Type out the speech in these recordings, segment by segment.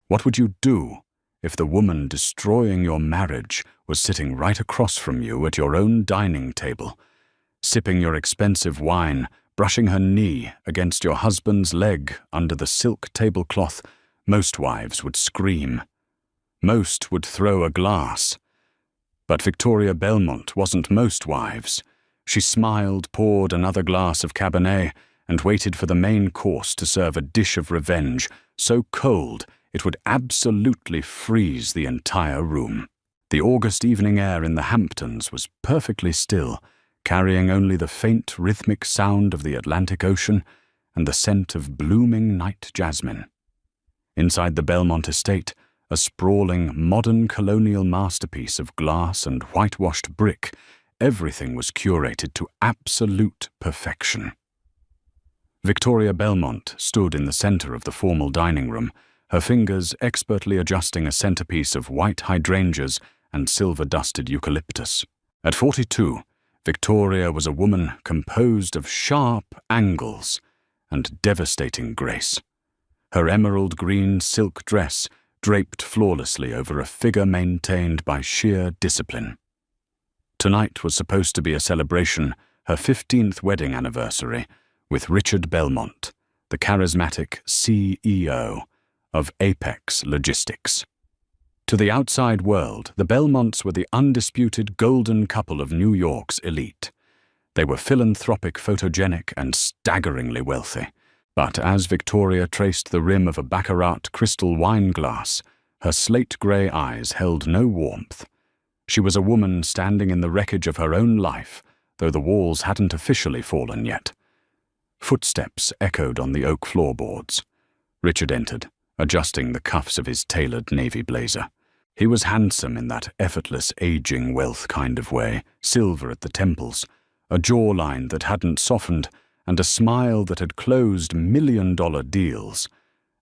What would you do if the woman destroying your marriage was sitting right across from you at your own dining table, sipping your expensive wine, brushing her knee against your husband's leg under the silk tablecloth? Most wives would scream. Most would throw a glass. But Victoria Belmont wasn't most wives. She smiled, poured another glass of Cabernet, and waited for the main course to serve a dish of revenge, so cold it would absolutely freeze the entire room. The August evening air in the Hamptons was perfectly still, carrying only the faint rhythmic sound of the Atlantic Ocean and the scent of blooming night jasmine. Inside the Belmont estate, a sprawling, modern colonial masterpiece of glass and whitewashed brick, everything was curated to absolute perfection. Victoria Belmont stood in the center of the formal dining room, her fingers expertly adjusting a centerpiece of white hydrangeas and silver-dusted eucalyptus. At 42, Victoria was a woman composed of sharp angles and devastating grace. Her emerald green silk dress draped flawlessly over a figure maintained by sheer discipline. Tonight was supposed to be a celebration, her 15th wedding anniversary, with Richard Belmont, the charismatic CEO of Apex Logistics. To the outside world, the Belmonts were the undisputed golden couple of New York's elite. They were philanthropic, photogenic, and staggeringly wealthy. But as Victoria traced the rim of a baccarat crystal wine glass, her slate-grey eyes held no warmth. She was a woman standing in the wreckage of her own life, though the walls hadn't officially fallen yet. Footsteps echoed on the oak floorboards. Richard entered, adjusting the cuffs of his tailored navy blazer. He was handsome in that effortless aging wealth kind of way, silver at the temples, a jawline that hadn't softened, and a smile that had closed million-dollar deals,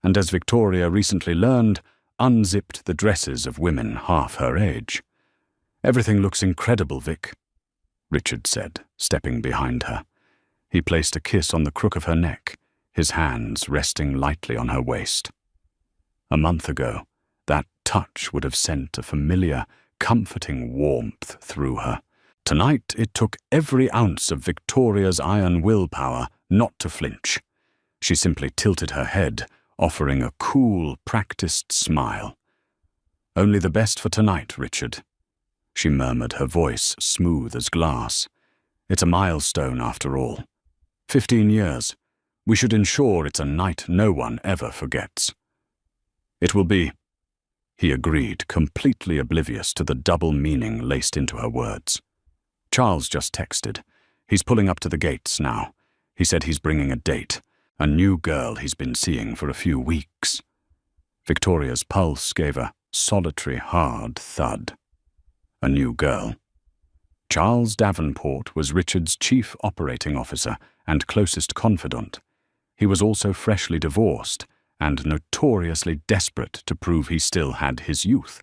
and as Victoria recently learned, unzipped the dresses of women half her age. "Everything looks incredible, Vic," Richard said, stepping behind her. He placed a kiss on the crook of her neck, his hands resting lightly on her waist. A month ago, that touch would have sent a familiar, comforting warmth through her. Tonight, it took every ounce of Victoria's iron willpower not to flinch. She simply tilted her head, offering a cool, practiced smile. "Only the best for tonight, Richard," she murmured, her voice smooth as glass. "It's a milestone, after all. 15 years. We should ensure it's a night no one ever forgets." "It will be," he agreed, completely oblivious to the double meaning laced into her words. "Charles just texted. He's pulling up to the gates now. He said he's bringing a date, a new girl he's been seeing for a few weeks." Victoria's pulse gave a solitary, hard thud. A new girl. Charles Davenport was Richard's chief operating officer and closest confidant. He was also freshly divorced and notoriously desperate to prove he still had his youth.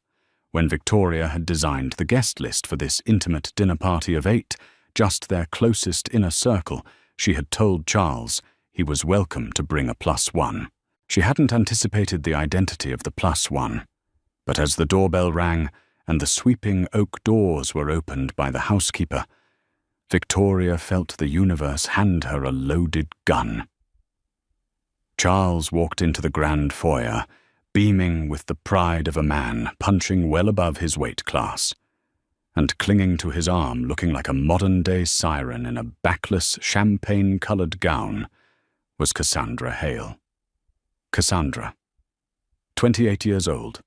When Victoria had designed the guest list for this intimate dinner party of 8, just their closest inner circle, she had told Charles he was welcome to bring a +1. She hadn't anticipated the identity of the +1, but as the doorbell rang and the sweeping oak doors were opened by the housekeeper, Victoria felt the universe hand her a loaded gun. Charles walked into the grand foyer, beaming with the pride of a man punching well above his weight class, and clinging to his arm looking like a modern-day siren in a backless, champagne-colored gown, was Cassandra Hale. Cassandra, 28 years old,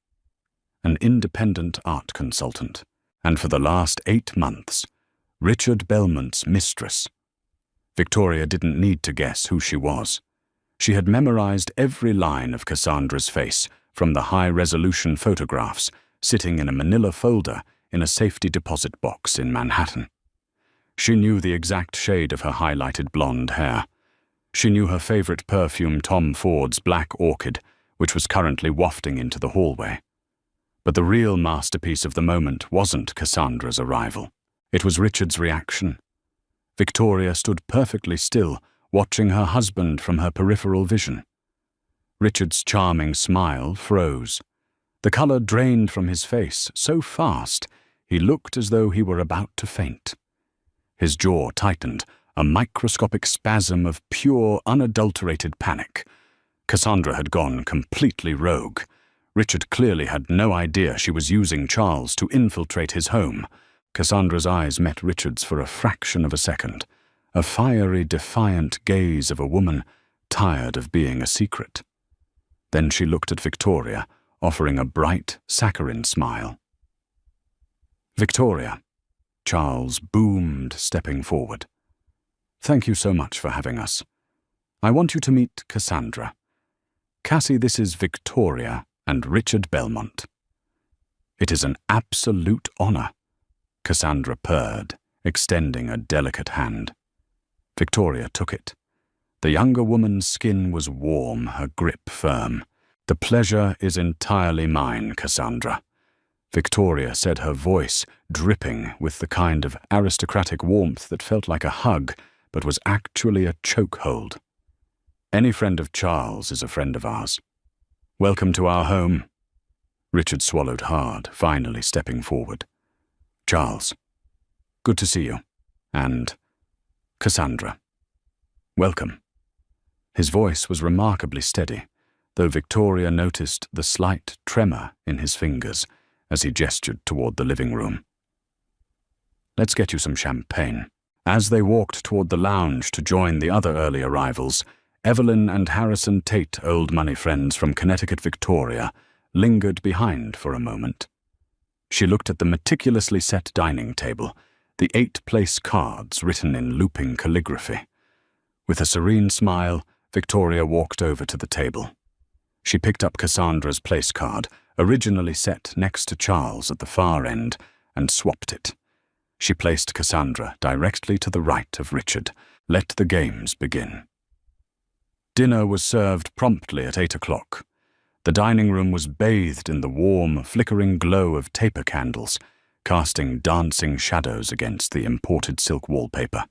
an independent art consultant, and for the last 8 months, Richard Belmont's mistress. Victoria didn't need to guess who she was. She had memorized every line of Cassandra's face from the high-resolution photographs sitting in a manila folder in a safety deposit box in Manhattan. She knew the exact shade of her highlighted blonde hair. She knew her favorite perfume, Tom Ford's Black Orchid, which was currently wafting into the hallway. But the real masterpiece of the moment wasn't Cassandra's arrival. It was Richard's reaction. Victoria stood perfectly still, watching her husband from her peripheral vision. Richard's charming smile froze. The colour drained from his face so fast he looked as though he were about to faint. His jaw tightened, a microscopic spasm of pure, unadulterated panic. Cassandra had gone completely rogue. Richard clearly had no idea she was using Charles to infiltrate his home. Cassandra's eyes met Richard's for a fraction of a second, a fiery, defiant gaze of a woman tired of being a secret. Then she looked at Victoria, offering a bright, saccharine smile. "Victoria," Charles boomed, stepping forward. "Thank you so much for having us. I want you to meet Cassandra. Cassie, this is Victoria and Richard Belmont." "It is an absolute honor," Cassandra purred, extending a delicate hand. Victoria took it. The younger woman's skin was warm, her grip firm. "The pleasure is entirely mine, Cassandra," Victoria said, her voice dripping with the kind of aristocratic warmth that felt like a hug, but was actually a chokehold. "Any friend of Charles is a friend of ours. Welcome to our home." Richard swallowed hard, finally stepping forward. "Charles, good to see you. And Cassandra, welcome." His voice was remarkably steady, though Victoria noticed the slight tremor in his fingers as he gestured toward the living room. "Let's get you some champagne." As they walked toward the lounge to join the other early arrivals, Evelyn and Harrison Tate, old money friends from Connecticut, Victoria, lingered behind for a moment. She looked at the meticulously set dining table, the 8-place cards written in looping calligraphy. With a serene smile, Victoria walked over to the table. She picked up Cassandra's place card, originally set next to Charles at the far end, and swapped it. She placed Cassandra directly to the right of Richard. Let the games begin. Dinner was served promptly at 8 o'clock. The dining room was bathed in the warm, flickering glow of taper candles, casting dancing shadows against the imported silk wallpaper.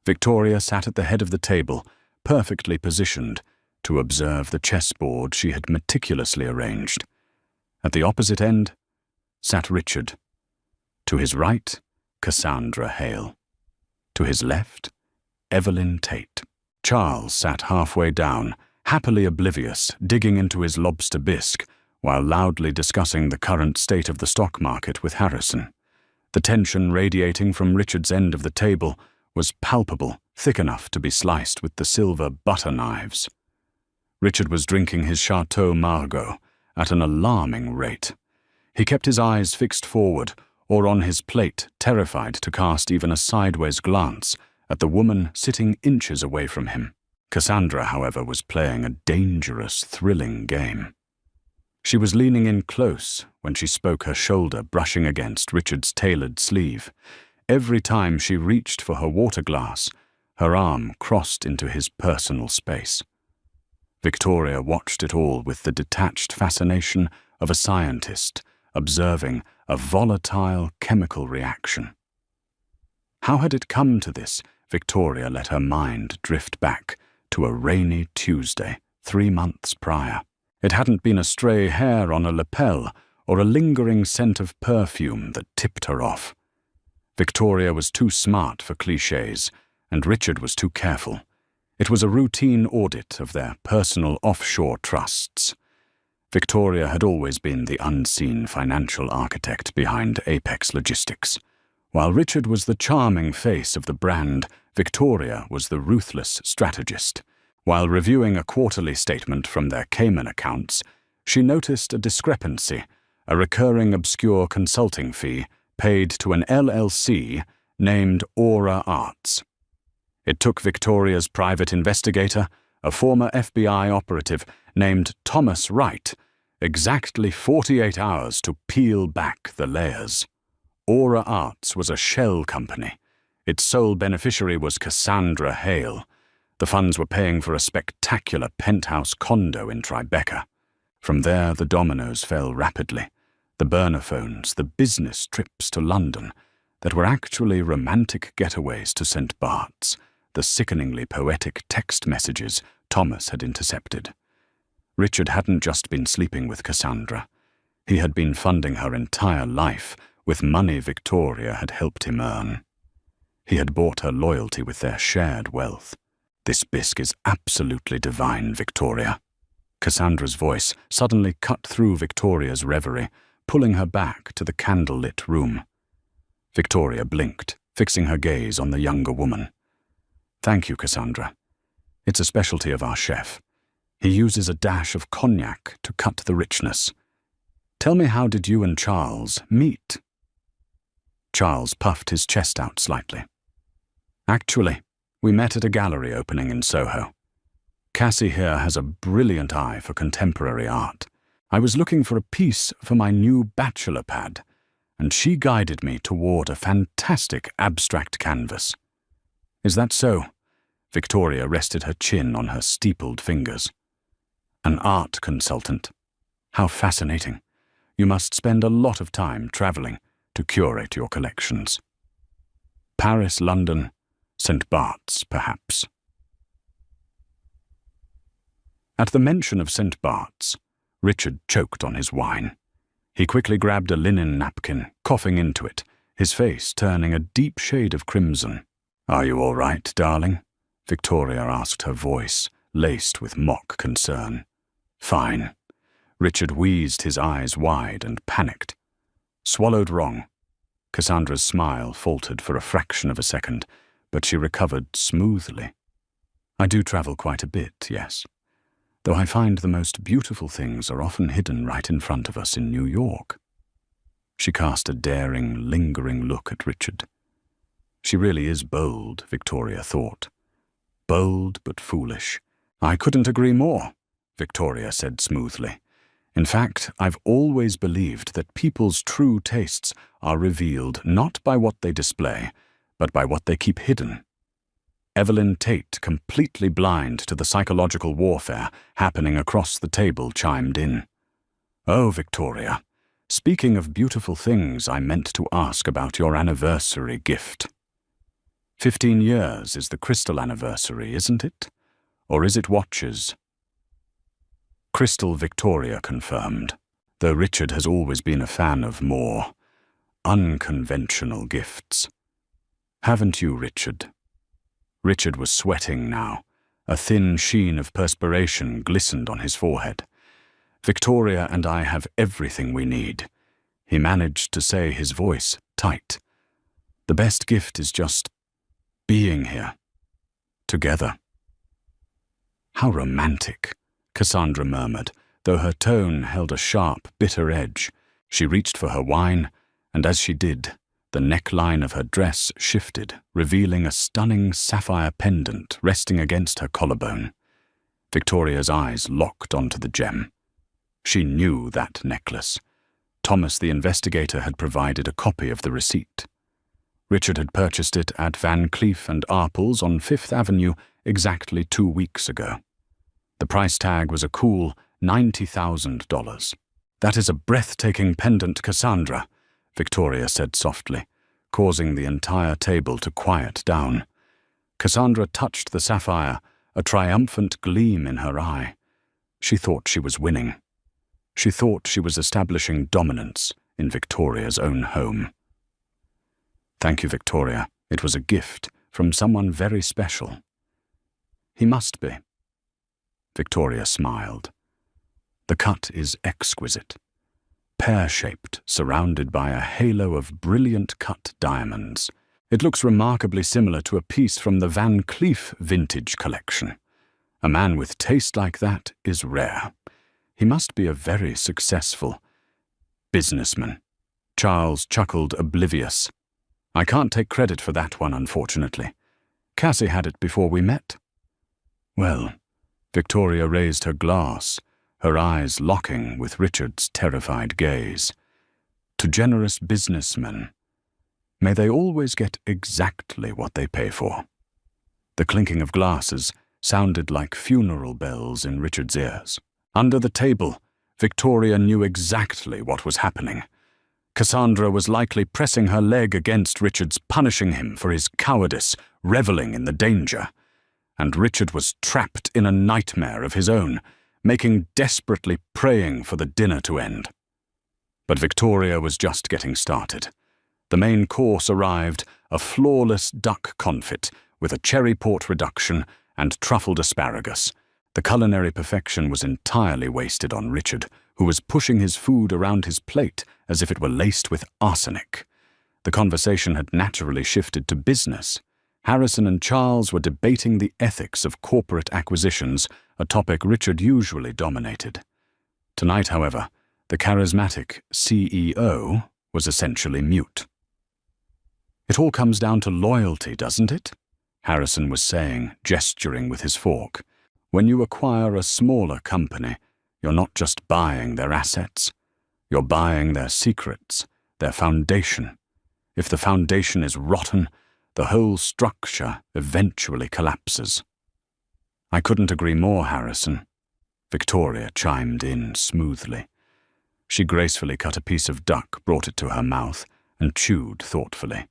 Victoria sat at the head of the table, perfectly positioned, to observe the chessboard she had meticulously arranged. At the opposite end sat Richard. To his right, Cassandra Hale. To his left, Evelyn Tate. Charles sat halfway down, happily oblivious, digging into his lobster bisque, while loudly discussing the current state of the stock market with Harrison. The tension radiating from Richard's end of the table was palpable, thick enough to be sliced with the silver butter knives. Richard was drinking his Chateau Margaux at an alarming rate. He kept his eyes fixed forward, or on his plate, terrified to cast even a sideways glance at the woman sitting inches away from him. Cassandra, however, was playing a dangerous, thrilling game. She was leaning in close when she spoke, her shoulder brushing against Richard's tailored sleeve. Every time she reached for her water glass, her arm crossed into his personal space. Victoria watched it all with the detached fascination of a scientist observing a volatile chemical reaction. How had it come to this? Victoria let her mind drift back to a rainy Tuesday 3 months prior. It hadn't been a stray hair on a lapel or a lingering scent of perfume that tipped her off. Victoria was too smart for clichés, and Richard was too careful. It was a routine audit of their personal offshore trusts. Victoria had always been the unseen financial architect behind Apex Logistics. While Richard was the charming face of the brand, Victoria was the ruthless strategist. While reviewing a quarterly statement from their Cayman accounts, she noticed a discrepancy, a recurring obscure consulting fee paid to an LLC named Aura Arts. It took Victoria's private investigator, a former FBI operative named Thomas Wright, exactly 48 hours to peel back the layers. Aura Arts was a shell company. Its sole beneficiary was Cassandra Hale. The funds were paying for a spectacular penthouse condo in Tribeca. From there, the dominoes fell rapidly. The burner phones, the business trips to London that were actually romantic getaways to St. Bart's, the sickeningly poetic text messages Thomas had intercepted. Richard hadn't just been sleeping with Cassandra. He had been funding her entire life with money Victoria had helped him earn. He had bought her loyalty with their shared wealth. "This bisque is absolutely divine, Victoria." Cassandra's voice suddenly cut through Victoria's reverie, pulling her back to the candle-lit room. Victoria blinked, fixing her gaze on the younger woman. "Thank you, Cassandra. It's a specialty of our chef. He uses a dash of cognac to cut the richness. Tell me, how did you and Charles meet?" Charles puffed his chest out slightly. "Actually, we met at a gallery opening in Soho. Cassie here has a brilliant eye for contemporary art. I was looking for a piece for my new bachelor pad, and she guided me toward a fantastic abstract canvas." "Is that so?" Victoria rested her chin on her steepled fingers. "An art consultant. How fascinating. You must spend a lot of time traveling to curate your collections. Paris, London, St. Bart's, perhaps." At the mention of St. Bart's, Richard choked on his wine. He quickly grabbed a linen napkin, coughing into it, his face turning a deep shade of crimson. "Are you all right, darling?" Victoria asked, her voice laced with mock concern. "Fine." Richard wheezed, his eyes wide, and panicked. "Swallowed wrong." Cassandra's smile faltered for a fraction of a second, but she recovered smoothly. "I do travel quite a bit, yes. Though I find the most beautiful things are often hidden right in front of us in New York." She cast a daring, lingering look at Richard. She really is bold, Victoria thought. Bold but foolish. "I couldn't agree more," Victoria said smoothly. "In fact, I've always believed that people's true tastes are revealed not by what they display, but by what they keep hidden." Evelyn Tate, completely blind to the psychological warfare happening across the table, chimed in. "Oh, Victoria, speaking of beautiful things, I meant to ask about your anniversary gift. 15 years is the crystal anniversary, isn't it? Or is it watches?" "Crystal," Victoria confirmed, though Richard has always been a fan of more unconventional gifts. "Haven't you, Richard?" Richard was sweating now. A thin sheen of perspiration glistened on his forehead. "Victoria and I have everything we need." He managed to say, his voice tight. "The best gift is just being here. Together." "How romantic," Cassandra murmured, though her tone held a sharp, bitter edge. She reached for her wine, and as she did, the neckline of her dress shifted, revealing a stunning sapphire pendant resting against her collarbone. Victoria's eyes locked onto the gem. She knew that necklace. Thomas the investigator had provided a copy of the receipt. Richard had purchased it at Van Cleef & Arpels on 5th Avenue exactly 2 weeks ago. The price tag was a cool $90,000. "That is a breathtaking pendant, Cassandra," Victoria said softly, causing the entire table to quiet down. Cassandra touched the sapphire, a triumphant gleam in her eye. She thought she was winning. She thought she was establishing dominance in Victoria's own home. "Thank you, Victoria. It was a gift from someone very special." "He must be." Victoria smiled. "The cut is exquisite. Pear-shaped, surrounded by a halo of brilliant cut diamonds. It looks remarkably similar to a piece from the Van Cleef vintage collection. A man with taste like that is rare. He must be a very successful businessman." Charles chuckled, oblivious. "I can't take credit for that one, unfortunately. Cassie had it before we met." "Well," Victoria raised her glass, her eyes locking with Richard's terrified gaze. "To generous businessmen, may they always get exactly what they pay for." The clinking of glasses sounded like funeral bells in Richard's ears. Under the table, Victoria knew exactly what was happening. Cassandra was likely pressing her leg against Richard's, punishing him for his cowardice, reveling in the danger. And Richard was trapped in a nightmare of his own, making desperately praying for the dinner to end. But Victoria was just getting started. The main course arrived, a flawless duck confit with a cherry port reduction and truffled asparagus. The culinary perfection was entirely wasted on Richard, who was pushing his food around his plate as if it were laced with arsenic. The conversation had naturally shifted to business. Harrison and Charles were debating the ethics of corporate acquisitions, a topic Richard usually dominated. Tonight, however, the charismatic CEO was essentially mute. "It all comes down to loyalty, doesn't it?" Harrison was saying, gesturing with his fork. "When you acquire a smaller company, you're not just buying their assets. You're buying their secrets, their foundation. If the foundation is rotten, the whole structure eventually collapses." "I couldn't agree more, Harrison," Victoria chimed in smoothly. She gracefully cut a piece of duck, brought it to her mouth, and chewed thoughtfully.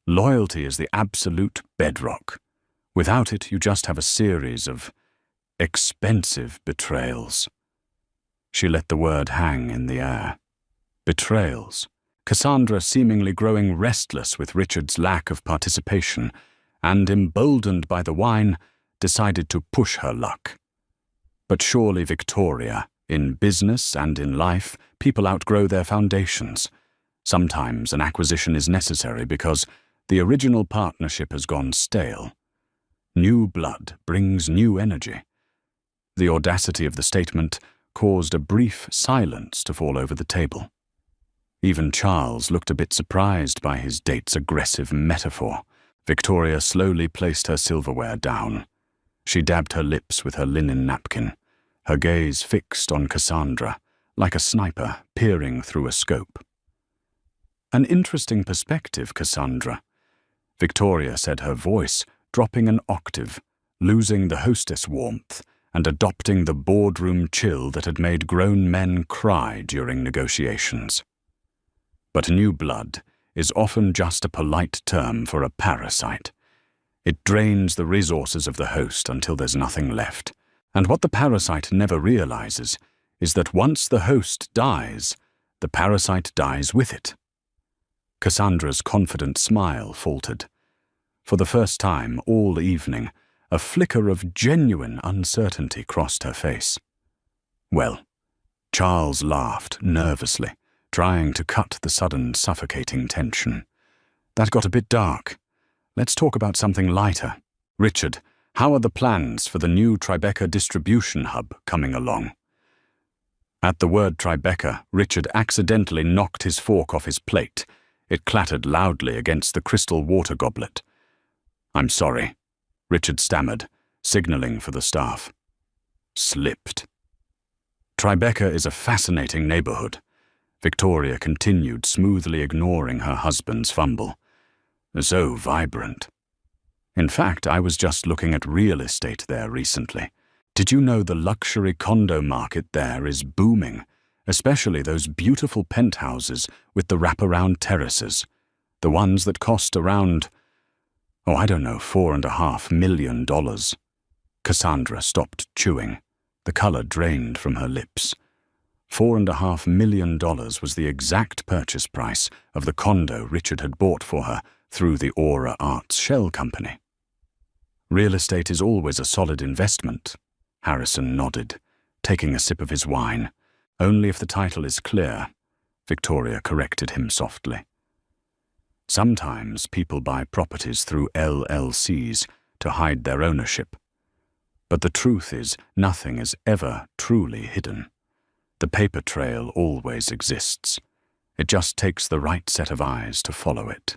"Loyalty is the absolute bedrock. Without it, you just have a series of expensive betrayals." She let the word hang in the air. Betrayals. Cassandra, seemingly growing restless with Richard's lack of participation, and emboldened by the wine, decided to push her luck. But surely, Victoria, in business and in life, people outgrow their foundations. Sometimes an acquisition is necessary because the original partnership has gone stale. New blood brings new energy. The audacity of the statement caused a brief silence to fall over the table. Even Charles looked a bit surprised by his date's aggressive metaphor. Victoria slowly placed her silverware down. She dabbed her lips with her linen napkin, her gaze fixed on Cassandra, like a sniper peering through a scope. "An interesting perspective, Cassandra," Victoria said, her voice dropping an octave, losing the hostess warmth and adopting the boardroom chill that had made grown men cry during negotiations. But new blood is often just a polite term for a parasite. It drains the resources of the host until there's nothing left. And what the parasite never realizes is that once the host dies, the parasite dies with it. Cassandra's confident smile faltered. For the first time all evening, a flicker of genuine uncertainty crossed her face. "Well," Charles laughed nervously, trying to cut the sudden suffocating tension. "That got a bit dark. Let's talk about something lighter. Richard, how are the plans for the new Tribeca distribution hub coming along?" At the word Tribeca, Richard accidentally knocked his fork off his plate. It clattered loudly against the crystal water goblet. "I'm sorry," Richard stammered, signaling for the staff. "Slipped." "Tribeca is a fascinating neighborhood," Victoria continued, smoothly ignoring her husband's fumble. "So vibrant. In fact, I was just looking at real estate there recently. Did you know the luxury condo market there is booming, especially those beautiful penthouses with the wraparound terraces, the ones that cost around, $4.5 million. Cassandra stopped chewing. The color drained from her lips. $4.5 million was the exact purchase price of the condo Richard had bought for her through the Aura Arts shell company. "Real estate is always a solid investment," Harrison nodded, taking a sip of his wine. "Only if the title is clear," Victoria corrected him softly. "Sometimes people buy properties through LLCs to hide their ownership. But the truth is, nothing is ever truly hidden. The paper trail always exists. It just takes the right set of eyes to follow it."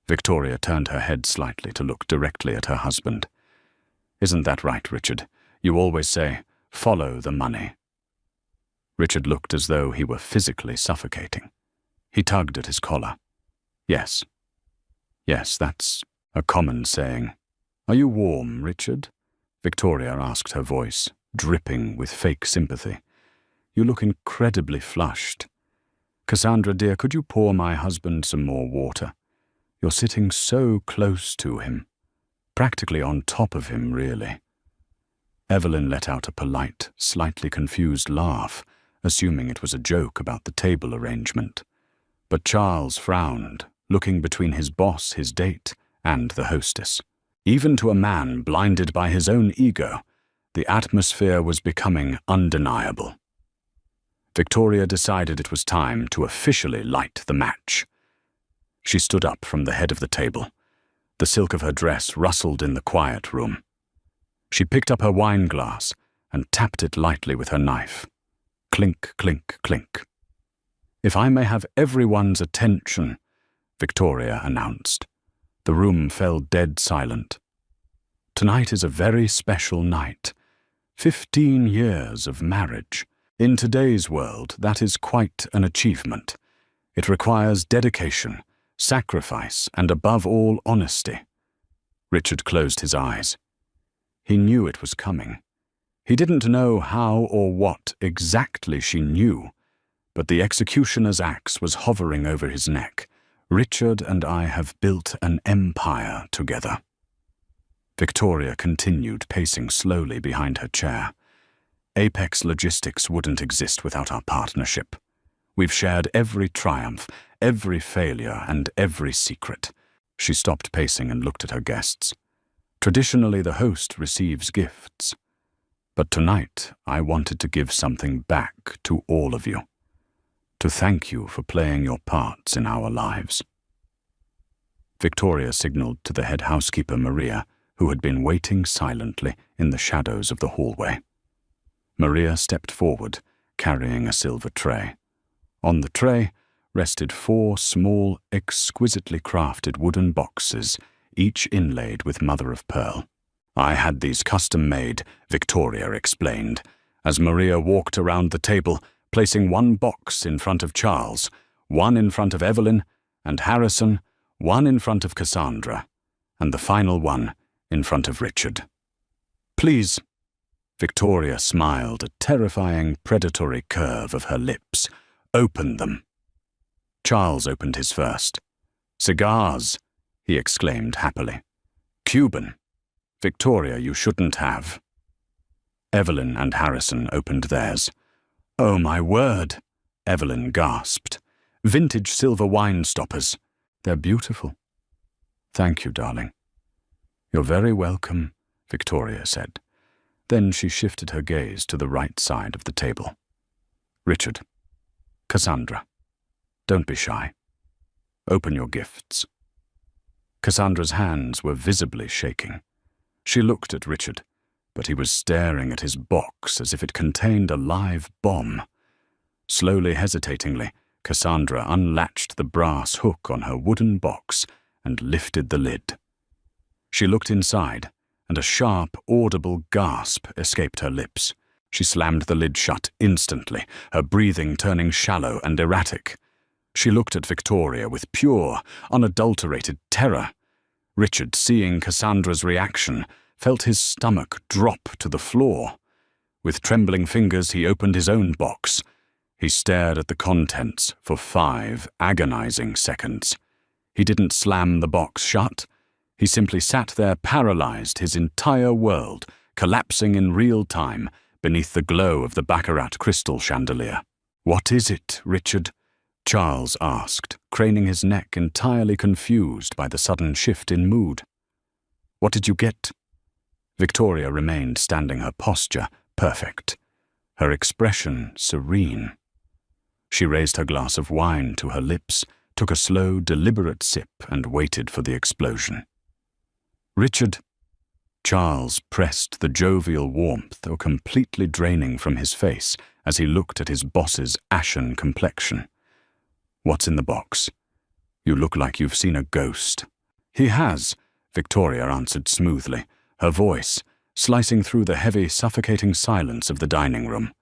Victoria turned her head slightly to look directly at her husband. "Isn't that right, Richard? You always say, 'Follow the money.'" Richard looked as though he were physically suffocating. He tugged at his collar. Yes, that's a common saying." "Are you warm, Richard?" Victoria asked, her voice dripping with fake sympathy. "You look incredibly flushed. Cassandra, dear, could you pour my husband some more water? You're sitting so close to him, practically on top of him, really." Evelyn let out a polite, slightly confused laugh, assuming it was a joke about the table arrangement. But Charles frowned, looking between his boss, his date, and the hostess. Even to a man blinded by his own ego, the atmosphere was becoming undeniable. Victoria decided it was time to officially light the match. She stood up from the head of the table. The silk of her dress rustled in the quiet room. She picked up her wine glass and tapped it lightly with her knife. Clink, clink, clink. "If I may have everyone's attention," Victoria announced. The room fell dead silent. "Tonight is a very special night. 15 years of marriage. In today's world, that is quite an achievement. It requires dedication, sacrifice, and above all, honesty." Richard closed his eyes. He knew it was coming. He didn't know how or what exactly she knew, but the executioner's axe was hovering over his neck. "Richard and I have built an empire together." Victoria continued pacing slowly behind her chair. "Apex Logistics wouldn't exist without our partnership. We've shared every triumph, every failure, and every secret." She stopped pacing and looked at her guests. "Traditionally, the host receives gifts. But tonight, I wanted to give something back to all of you. To thank you for playing your parts in our lives." Victoria signaled to the head housekeeper, Maria, who had been waiting silently in the shadows of the hallway. Maria stepped forward, carrying a silver tray. On the tray rested 4 small, exquisitely crafted wooden boxes, each inlaid with mother-of-pearl. "I had these custom-made," Victoria explained, as Maria walked around the table, placing 1 box in front of Charles, 1 in front of Evelyn and Harrison, 1 in front of Cassandra, and the final one in front of Richard. "Please." Victoria smiled, a terrifying, predatory curve of her lips. "Open them." Charles opened his first. "Cigars," he exclaimed happily. "Cuban. Victoria, you shouldn't have." Evelyn and Harrison opened theirs. "Oh, my word," Evelyn gasped. "Vintage silver wine stoppers. They're beautiful." "Thank you, darling." "You're very welcome," Victoria said. Then she shifted her gaze to the right side of the table. "Richard, Cassandra, don't be shy. Open your gifts." Cassandra's hands were visibly shaking. She looked at Richard, but he was staring at his box as if it contained a live bomb. Slowly, hesitatingly, Cassandra unlatched the brass hook on her wooden box and lifted the lid. She looked inside, and a sharp, audible gasp escaped her lips. She slammed the lid shut instantly, her breathing turning shallow and erratic. She looked at Victoria with pure, unadulterated terror. Richard, seeing Cassandra's reaction, felt his stomach drop to the floor. With trembling fingers, he opened his own box. He stared at the contents for 5 agonizing seconds. He didn't slam the box shut. He simply sat there paralyzed, his entire world collapsing in real time beneath the glow of the baccarat crystal chandelier. "What is it, Richard?" Charles asked, craning his neck, entirely confused by the sudden shift in mood. "What did you get?" Victoria remained standing, her posture perfect, her expression serene. She raised her glass of wine to her lips, took a slow, deliberate sip, and waited for the explosion. "Richard." Charles pressed the jovial warmth completely draining from his face as he looked at his boss's ashen complexion. "What's in the box? You look like you've seen a ghost." "He has," Victoria answered smoothly, her voice slicing through the heavy, suffocating silence of the dining room.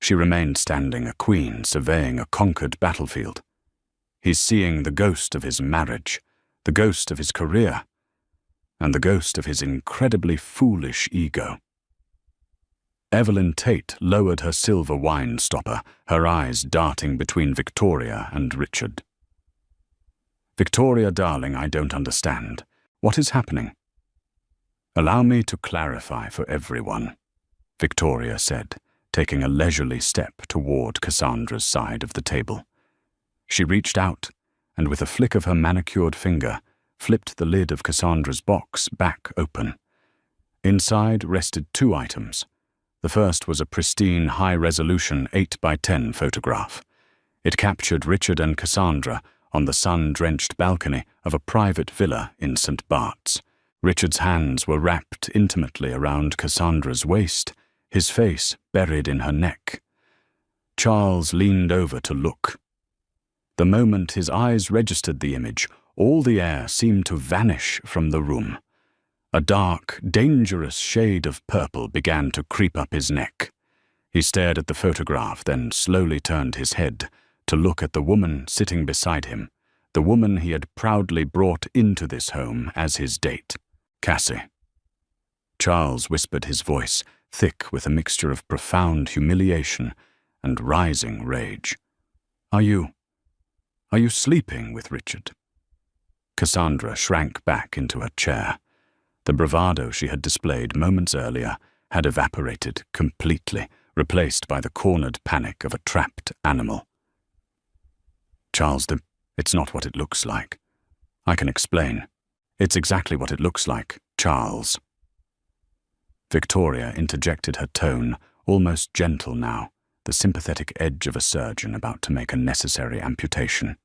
She remained standing, a queen surveying a conquered battlefield. "He's seeing the ghost of his marriage, the ghost of his career, and the ghost of his incredibly foolish ego." Evelyn Tate lowered her silver wine stopper, her eyes darting between Victoria and Richard. "Victoria, darling, I don't understand. What is happening?" "Allow me to clarify for everyone," Victoria said, taking a leisurely step toward Cassandra's side of the table. She reached out, and with a flick of her manicured finger, flipped the lid of Cassandra's box back open. Inside rested 2 items. The first was a pristine, high-resolution 8x10 photograph. It captured Richard and Cassandra on the sun-drenched balcony of a private villa in St. Bart's. Richard's hands were wrapped intimately around Cassandra's waist, his face buried in her neck. Charles leaned over to look. The moment his eyes registered the image, all the air seemed to vanish from the room. A dark, dangerous shade of purple began to creep up his neck. He stared at the photograph, then slowly turned his head to look at the woman sitting beside him, the woman he had proudly brought into this home as his date, Cassie. Charles whispered, his voice thick with a mixture of profound humiliation and rising rage. Are you sleeping with Richard?" Cassandra shrank back into her chair. The bravado she had displayed moments earlier had evaporated completely, replaced by the cornered panic of a trapped animal. "Charles, it's not what it looks like. I can explain. It's exactly what it looks like, Charles." Victoria interjected her tone, almost gentle now, the sympathetic edge of a surgeon about to make a necessary amputation.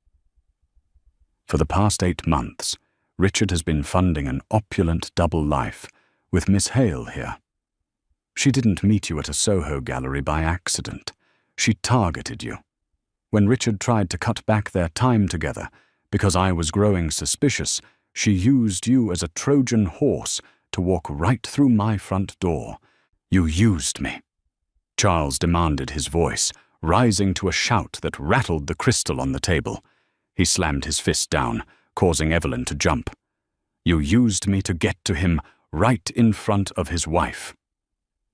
"For the past 8 months, Richard has been funding an opulent double life with Miss Hale here. She didn't meet you at a Soho gallery by accident. She targeted you. When Richard tried to cut back their time together, because I was growing suspicious, she used you as a Trojan horse to walk right through my front door. You used me." Charles demanded, his voice rising to a shout that rattled the crystal on the table. He slammed his fist down, causing Evelyn to jump. "You used me to get to him right in front of his wife."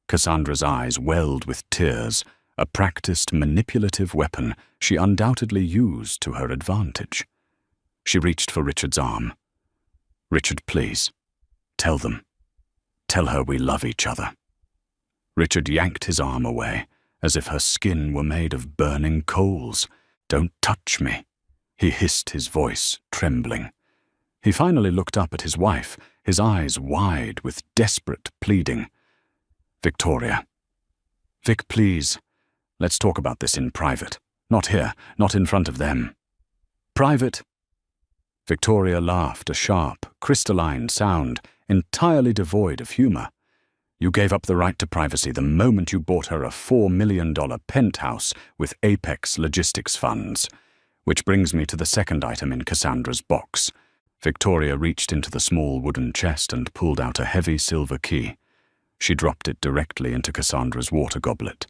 Cassandra's eyes welled with tears, a practiced manipulative weapon she undoubtedly used to her advantage. She reached for Richard's arm. "Richard, please, tell them. Tell her we love each other." Richard yanked his arm away, as if her skin were made of burning coals. "Don't touch me," he hissed, his voice trembling. He finally looked up at his wife, his eyes wide with desperate pleading. "Victoria. Vic, please. Let's talk about this in private. Not here, not in front of them." "Private?" Victoria laughed, a sharp, crystalline sound, entirely devoid of humor. "You gave up the right to privacy the moment you bought her a $4 million penthouse with Apex Logistics funds. Which brings me to the second item in Cassandra's box." Victoria reached into the small wooden chest and pulled out a heavy silver key. She dropped it directly into Cassandra's water goblet.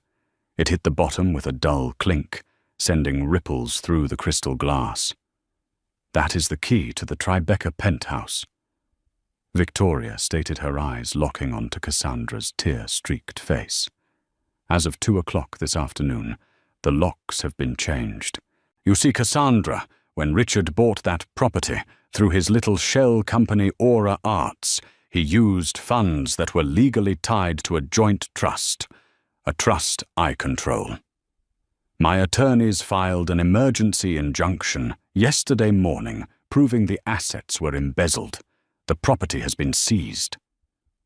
It hit the bottom with a dull clink, sending ripples through the crystal glass. "That is the key to the Tribeca penthouse." Victoria stated, her eyes locking onto Cassandra's tear-streaked face. "As of 2 o'clock this afternoon, the locks have been changed. You see, Cassandra, when Richard bought that property through his little shell company Aura Arts, he used funds that were legally tied to a joint trust, a trust I control. My attorneys filed an emergency injunction yesterday morning proving the assets were embezzled. The property has been seized."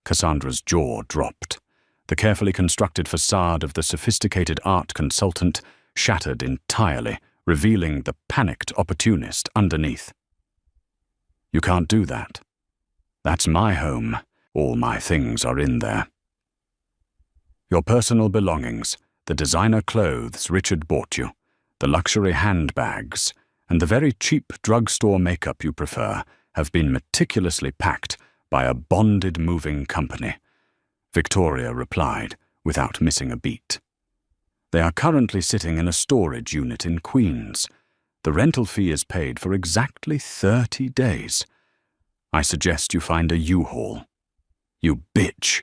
Cassandra's jaw dropped. The carefully constructed facade of the sophisticated art consultant shattered entirely, revealing the panicked opportunist underneath. "You can't do that. That's my home. All my things are in there. Your personal belongings, the designer clothes Richard bought you, the luxury handbags, and the very cheap drugstore makeup you prefer have been meticulously packed by a bonded moving company," Victoria replied, without missing a beat. "They are currently sitting in a storage unit in Queens. The rental fee is paid for exactly 30 days. I suggest you find a U-Haul." "You bitch!"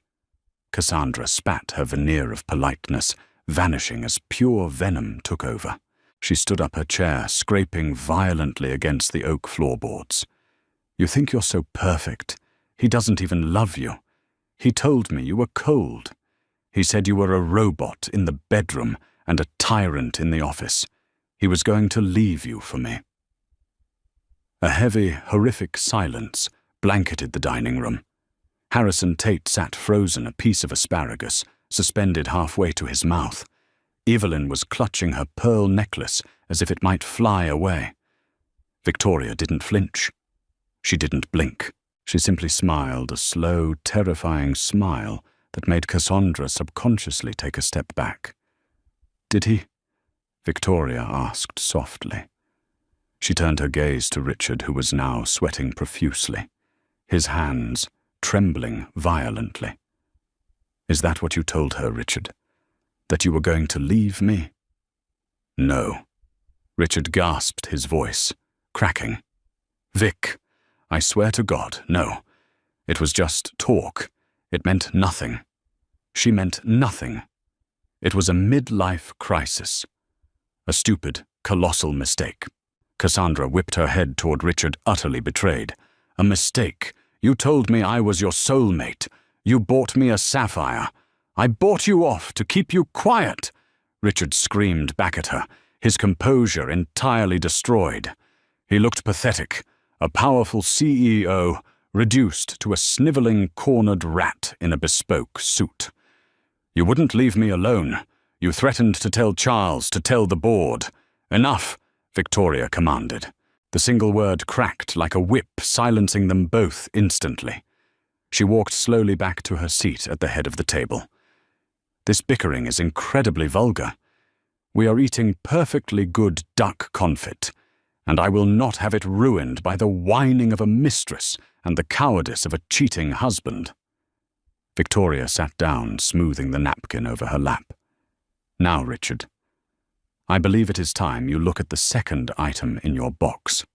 Cassandra spat, her veneer of politeness vanishing as pure venom took over. She stood up her chair, scraping violently against the oak floorboards. "You think you're so perfect. He doesn't even love you. He told me you were cold. He said you were a robot in the bedroom and a tyrant in the office. He was going to leave you for me." A heavy, horrific silence blanketed the dining room. Harrison Tate sat frozen, a piece of asparagus, suspended halfway to his mouth. Evelyn was clutching her pearl necklace as if it might fly away. Victoria didn't flinch. She didn't blink. She simply smiled, a slow, terrifying smile that made Cassandra subconsciously take a step back. "Did he?" Victoria asked softly. She turned her gaze to Richard, who was now sweating profusely, his hands trembling violently. "Is that what you told her, Richard? That you were going to leave me?" "No." Richard gasped, his voice cracking. "Vic, I swear to God, no. It was just talk. It meant nothing. She meant nothing. It was a midlife crisis. A stupid, colossal mistake." Cassandra whipped her head toward Richard, utterly betrayed. "A mistake. You told me I was your soulmate. You bought me a sapphire. I bought you off to keep you quiet." Richard screamed back at her, his composure entirely destroyed. He looked pathetic, a powerful CEO reduced to a sniveling, cornered rat in a bespoke suit. "You wouldn't leave me alone. You threatened to tell Charles, to tell the board." "Enough," Victoria commanded. The single word cracked like a whip, silencing them both instantly. She walked slowly back to her seat at the head of the table. "This bickering is incredibly vulgar. We are eating perfectly good duck confit, and I will not have it ruined by the whining of a mistress and the cowardice of a cheating husband." Victoria sat down, smoothing the napkin over her lap. "Now, Richard, I believe it is time you look at the second item in your box."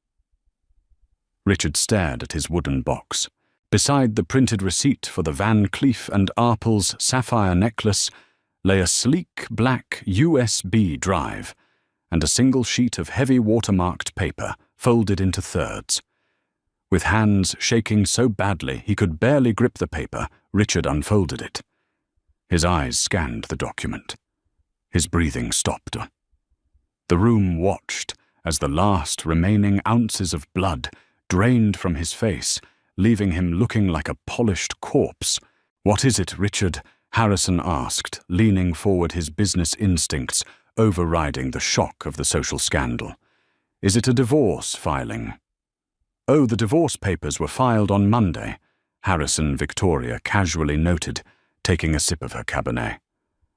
Richard stared at his wooden box. Beside the printed receipt for the Van Cleef and Arpels sapphire necklace lay a sleek black USB drive and a single sheet of heavy watermarked paper folded into thirds. With hands shaking so badly he could barely grip the paper, Richard unfolded it. His eyes scanned the document. His breathing stopped. The room watched as the last remaining ounces of blood drained from his face, leaving him looking like a polished corpse. "What is it, Richard?" Harrison asked, leaning forward, his business instincts overriding the shock of the social scandal. "Is it a divorce filing?" "Oh, the divorce papers were filed on Monday," Harrison Victoria casually noted, taking a sip of her Cabernet.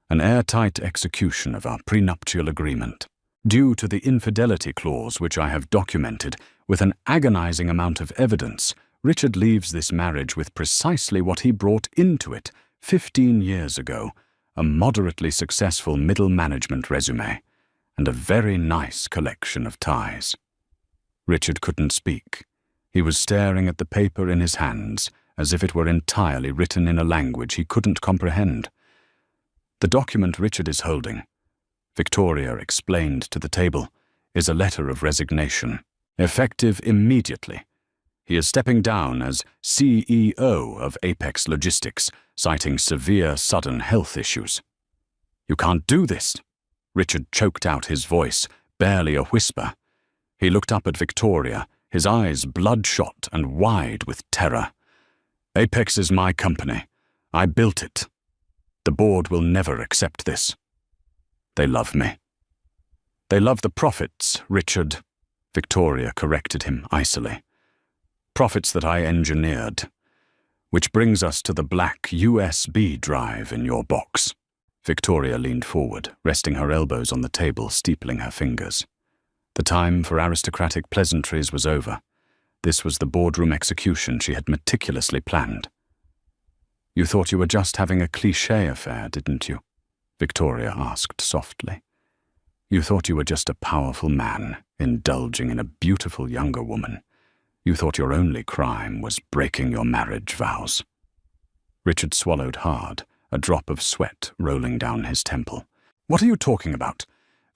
"An airtight execution of our prenuptial agreement. Due to the infidelity clause which I have documented with an agonizing amount of evidence, Richard leaves this marriage with precisely what he brought into it 15 years ago, a moderately successful middle management resume, and a very nice collection of ties." Richard couldn't speak. He was staring at the paper in his hands as if it were entirely written in a language he couldn't comprehend. "The document Richard is holding," Victoria explained to the table, "is a letter of resignation, effective immediately. He is stepping down as CEO of Apex Logistics, citing severe sudden health issues." "You can't do this," Richard choked out, his voice barely a whisper. He looked up at Victoria, his eyes bloodshot and wide with terror. "Apex is my company. I built it. The board will never accept this. They love me." "They love the profits, Richard," Victoria corrected him icily. "Profits that I engineered. Which brings us to the black USB drive in your box." Victoria leaned forward, resting her elbows on the table, steepling her fingers. The time for aristocratic pleasantries was over. This was the boardroom execution she had meticulously planned. "You thought you were just having a cliché affair, didn't you?" Victoria asked softly. "You thought you were just a powerful man, indulging in a beautiful younger woman. You thought your only crime was breaking your marriage vows." Richard swallowed hard, a drop of sweat rolling down his temple. "What are you talking about?"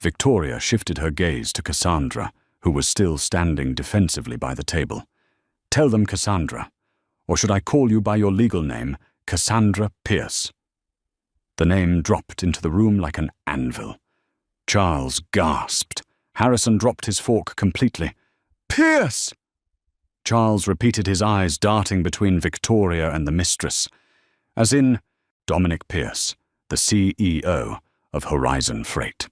Victoria shifted her gaze to Cassandra, who was still standing defensively by the table. "Tell them, Cassandra. Or should I call you by your legal name, Cassandra Pierce?" The name dropped into the room like an anvil. Charles gasped. Harrison dropped his fork completely. "Pierce!" Charles repeated, his eyes darting between Victoria and the Mistress. As in, Dominic Pierce, the CEO of Horizon Freight.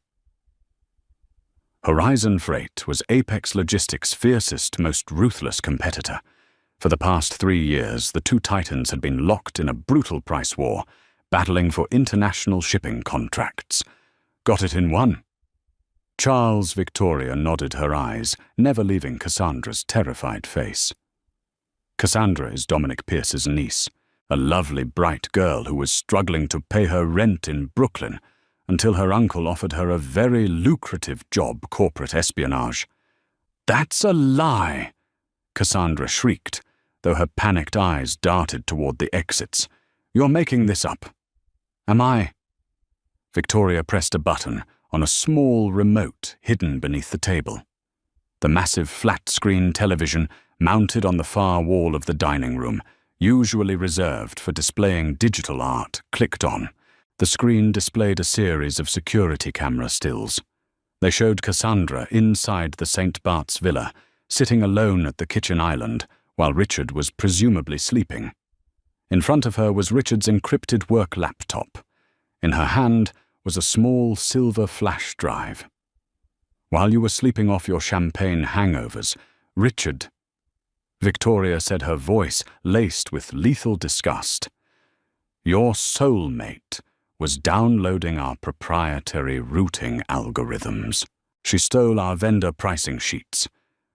Horizon Freight was Apex Logistics' fiercest, most ruthless competitor. For the past 3 years, the two titans had been locked in a brutal price war, battling for international shipping contracts. Got it in one. Charles Victoria nodded her eyes, never leaving Cassandra's terrified face. Cassandra is Dominic Pierce's niece, a lovely, bright girl who was struggling to pay her rent in Brooklyn until her uncle offered her a very lucrative job, corporate espionage. "That's a lie!" Cassandra shrieked, though her panicked eyes darted toward the exits. "You're making this up." "Am I?" Victoria pressed a button on a small remote hidden beneath the table. The massive flat-screen television mounted on the far wall of the dining room, usually reserved for displaying digital art, clicked on. The screen displayed a series of security camera stills. They showed Cassandra inside the St. Bart's villa, sitting alone at the kitchen island, while Richard was presumably sleeping. In front of her was Richard's encrypted work laptop. In her hand was a small silver flash drive. "While you were sleeping off your champagne hangovers, Richard," Victoria said, her voice laced with lethal disgust, "your soulmate was downloading our proprietary routing algorithms. She stole our vendor pricing sheets.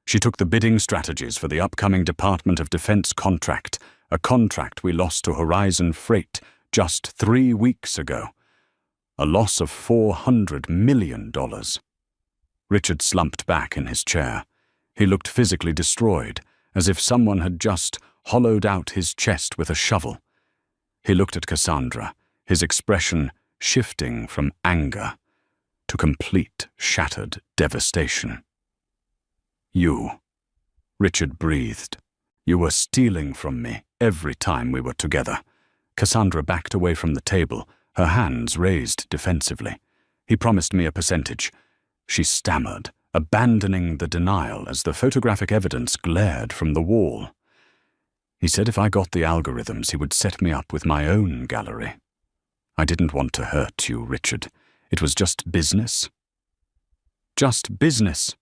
She took the bidding strategies for the upcoming Department of Defense contract, a contract we lost to Horizon Freight just 3 weeks ago. A loss of $400 million. Richard slumped back in his chair. He looked physically destroyed, as if someone had just hollowed out his chest with a shovel. He looked at Cassandra, his expression shifting from anger to complete, shattered devastation. "You," Richard breathed. "You were stealing from me every time we were together." Cassandra backed away from the table, her hands raised defensively. "He promised me a percentage," she stammered, abandoning the denial as the photographic evidence glared from the wall. "He said if I got the algorithms, he would set me up with my own gallery. I didn't want to hurt you, Richard. It was just business." "Just business,"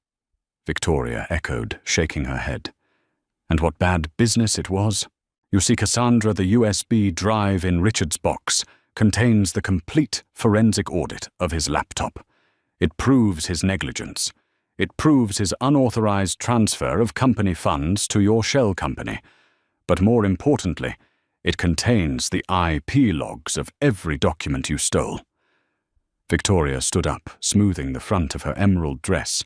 Victoria echoed, shaking her head. "And what bad business it was. You see, Cassandra, the USB drive in Richard's box contains the complete forensic audit of his laptop. It proves his negligence. It proves his unauthorized transfer of company funds to your shell company. But more importantly, it contains the IP logs of every document you stole." Victoria stood up, smoothing the front of her emerald dress.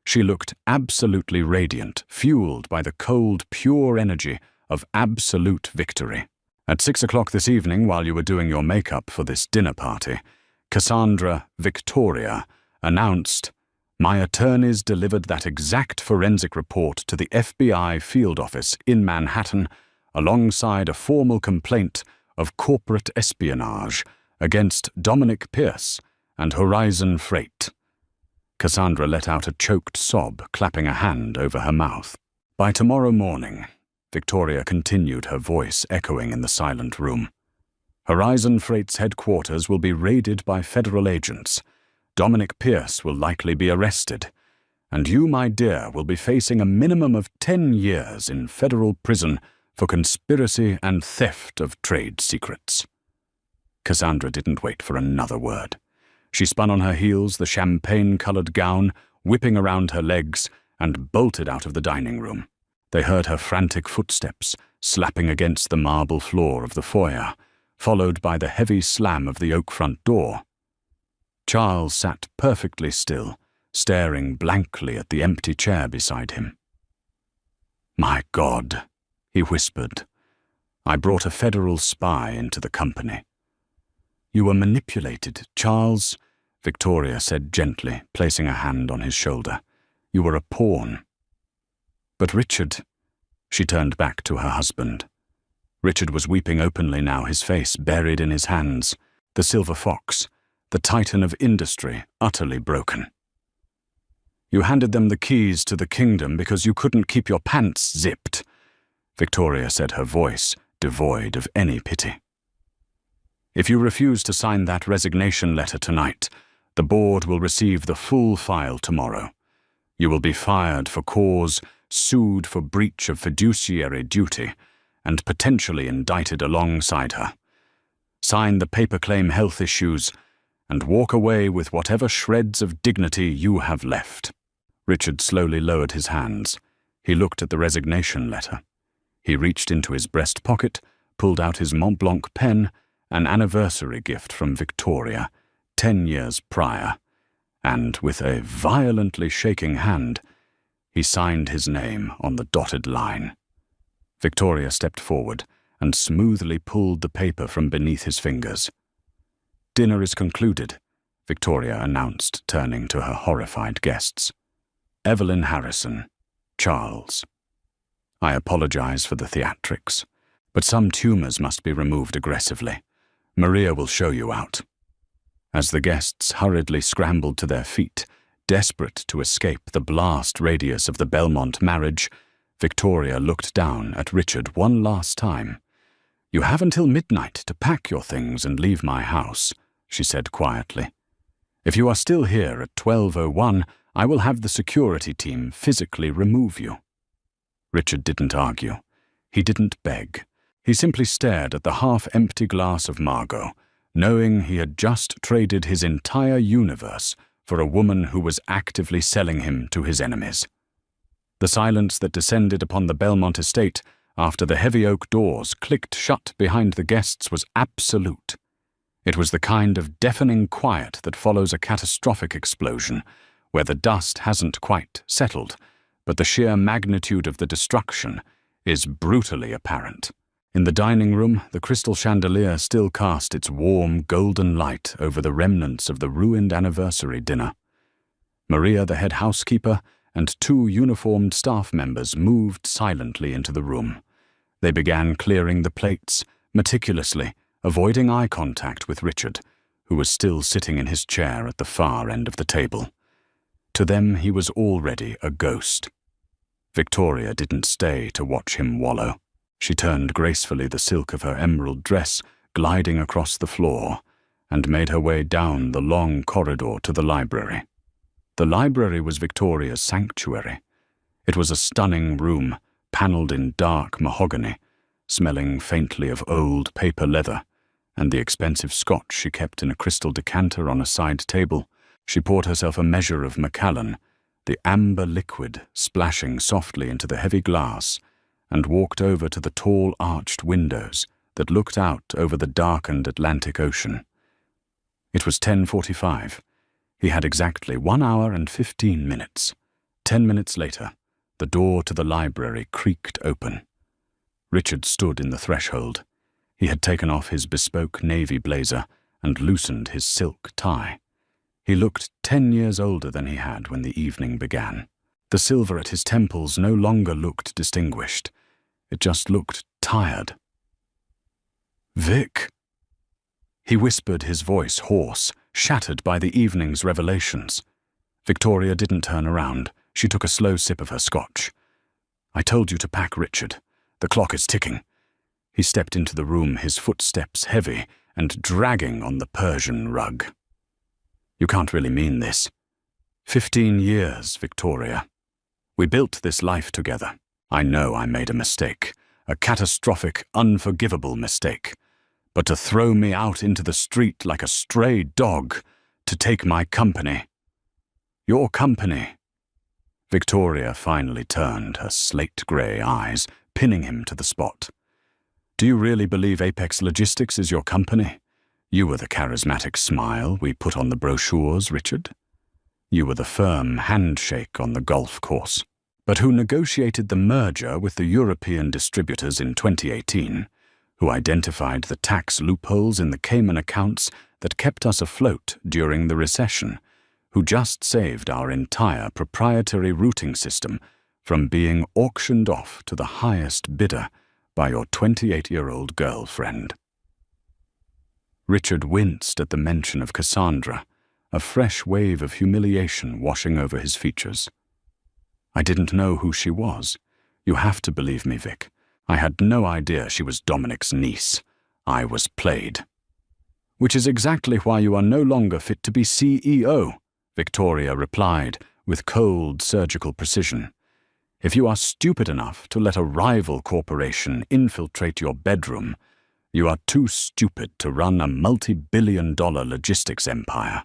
She looked absolutely radiant, fueled by the cold, pure energy of absolute victory. "At 6 o'clock this evening, while you were doing your makeup for this dinner party, Cassandra Victoria announced, 'My attorneys delivered that exact forensic report to the FBI field office in Manhattan alongside a formal complaint of corporate espionage against Dominic Pierce and Horizon Freight.'" Cassandra let out a choked sob, clapping a hand over her mouth. "By tomorrow morning," Victoria continued, her voice echoing in the silent room, "Horizon Freight's headquarters will be raided by federal agents. Dominic Pierce will likely be arrested, and you, my dear, will be facing a minimum of 10 years in federal prison for conspiracy and theft of trade secrets." Cassandra didn't wait for another word. She spun on her heels, the champagne-colored gown whipping around her legs, and bolted out of the dining room. They heard her frantic footsteps slapping against the marble floor of the foyer, followed by the heavy slam of the oak front door. Charles sat perfectly still, staring blankly at the empty chair beside him. "My God," he whispered, "I brought a federal spy into the company." "You were manipulated, Charles," Victoria said gently, placing a hand on his shoulder. "You were a pawn." "But Richard," she turned back to her husband. Richard was weeping openly now, his face buried in his hands. The silver fox, the titan of industry, utterly broken. You handed them the keys to the kingdom because you couldn't keep your pants zipped, Victoria said, her voice devoid of any pity. If you refuse to sign that resignation letter tonight, the board will receive the full file tomorrow. You will be fired for cause, sued for breach of fiduciary duty, and potentially indicted alongside her. Sign the paper-claim health issues and walk away with whatever shreds of dignity you have left. Richard slowly lowered his hands. He looked at the resignation letter. He reached into his breast pocket, pulled out his Mont Blanc pen, an anniversary gift from Victoria, 10 years prior, and with a violently shaking hand, he signed his name on the dotted line. Victoria stepped forward and smoothly pulled the paper from beneath his fingers. "Dinner is concluded," Victoria announced, turning to her horrified guests. "Evelyn Harrison, Charles. I apologize for the theatrics, but some tumors must be removed aggressively. Maria will show you out." As the guests hurriedly scrambled to their feet, desperate to escape the blast radius of the Belmont marriage, Victoria looked down at Richard one last time. "You have until midnight to pack your things and leave my house," she said quietly. "If you are still here at 12:01, I will have the security team physically remove you." Richard didn't argue. He didn't beg. He simply stared at the half-empty glass of Margot, knowing he had just traded his entire universe for a woman who was actively selling him to his enemies. The silence that descended upon the Belmont estate after the heavy oak doors clicked shut behind the guests was absolute. It was the kind of deafening quiet that follows a catastrophic explosion, where the dust hasn't quite settled, but the sheer magnitude of the destruction is brutally apparent. In the dining room, the crystal chandelier still cast its warm, golden light over the remnants of the ruined anniversary dinner. Maria, the head housekeeper, and 2 uniformed staff members moved silently into the room. They began clearing the plates, meticulously, avoiding eye contact with Richard, who was still sitting in his chair at the far end of the table. To them, he was already a ghost. Victoria didn't stay to watch him wallow. She turned gracefully the silk of her emerald dress, gliding across the floor, and made her way down the long corridor to the library. The library was Victoria's sanctuary. It was a stunning room, panelled in dark mahogany, smelling faintly of old paper leather, and the expensive scotch she kept in a crystal decanter on a side table. She poured herself a measure of Macallan, the amber liquid splashing softly into the heavy glass, and walked over to the tall arched windows that looked out over the darkened Atlantic Ocean. It was 10:45. He had exactly 1 hour and 15 minutes. 10 minutes later, the door to the library creaked open. Richard stood in the threshold. He had taken off his bespoke navy blazer and loosened his silk tie. He looked 10 years older than he had when the evening began. The silver at his temples no longer looked distinguished. It just looked tired. "Vic," he whispered, his voice hoarse, shattered by the evening's revelations. Victoria didn't turn around. She took a slow sip of her scotch. "I told you to pack, Richard. The clock is ticking." He stepped into the room, his footsteps heavy and dragging on the Persian rug. "You can't really mean this. 15 years, Victoria. We built this life together. I know I made a mistake, a catastrophic, unforgivable mistake. But to throw me out into the street like a stray dog, to take my company. Your company." Victoria finally turned, her slate-grey eyes pinning him to the spot. "Do you really believe Apex Logistics is your company? You were the charismatic smile we put on the brochures, Richard. You were the firm handshake on the golf course. But who negotiated the merger with the European distributors in 2018, who identified the tax loopholes in the Cayman accounts that kept us afloat during the recession, who just saved our entire proprietary routing system from being auctioned off to the highest bidder by your 28-year-old girlfriend." Richard winced at the mention of Cassandra, a fresh wave of humiliation washing over his features. I didn't know who she was. You have to believe me, Vic. I had no idea she was Dominic's niece. I was played. Which is exactly why you are no longer fit to be CEO, Victoria replied with cold surgical precision. If you are stupid enough to let a rival corporation infiltrate your bedroom, you are too stupid to run a multi-billion-dollar logistics empire.